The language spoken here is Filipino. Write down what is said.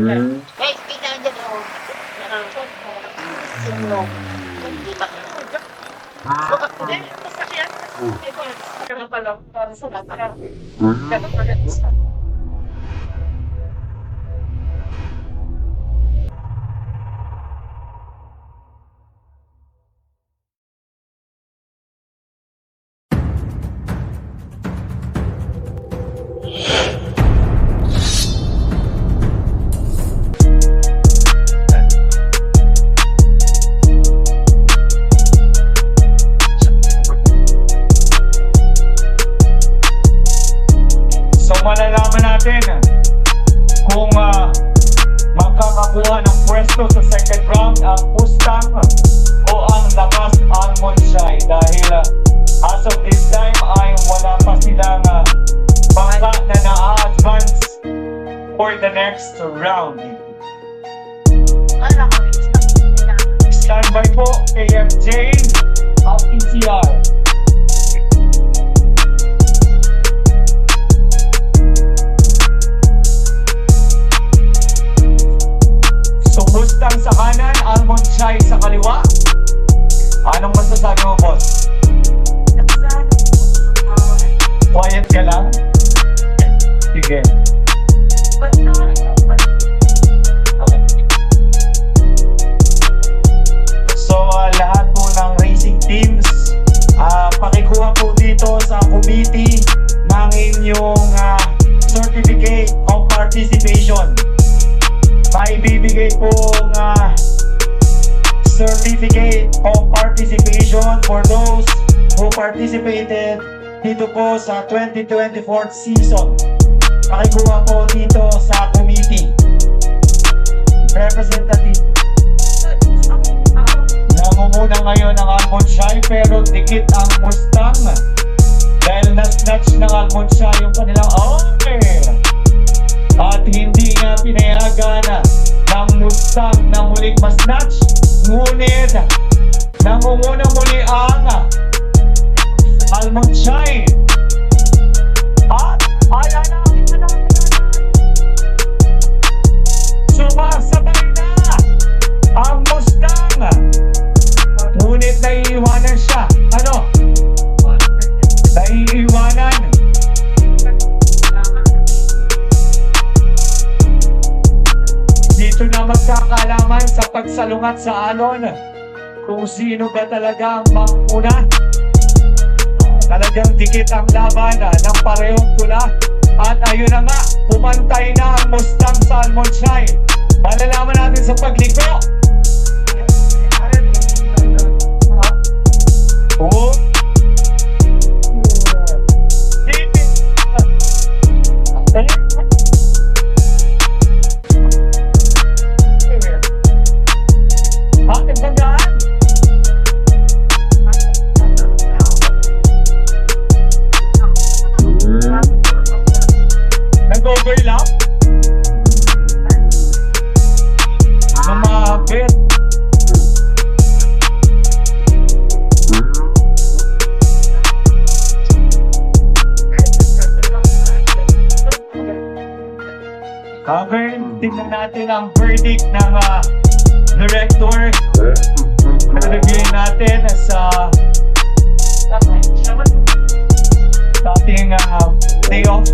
Eh, pinandiyan ako. Sinulong. Hindi pa. Hindi, masakyan. Kaya pala, para sa lahat. Kaya pala. So malalaman natin kung makakakuha ng pwesto sa second round ang Mustang o ang Lakas Almond Shy, dahil as of this time ay wala pa silang bangka na na-advance for the next round. Standby po KFJ at ECR. Mustang sa kanan, Almond Shy sa kaliwa. Anong masasabi mo, boss? Quiet ka lang? Sige. Okay. So, lahat po ng racing teams, pakikuha po dito sa committee ng inyong certificate of participation. May bibigay pong certificate of participation for those who participated dito po sa 2024 season. Pakikuha po dito sa committee. Representative. Namumuna ngayon ang Almond Shy, pero dikit ang Mustang. Dahil na-snatch ng Almond Shy yung kanilang at hindi nga pinayagan ng Mustang na muling masnatch. Ngunit nangunguna muli ang Almond Shy. At ayan na, sumasabay na ang Mustang. Ngunit naiiwanan siya. Naiiwanan. Dito na magkakalaman sa pagsalungat sa alon kung sino ba talaga ang manguna. Talagang dikit ang laban ng parehong pula. At ayun na nga, pumantay na ang Mustang sa Almond Shy. Malalaman natin sa pagliko. Nag-overlap? Lumapit. Okay, tingnan natin ang verdict ng director. Nalagyan natin sa dating day off.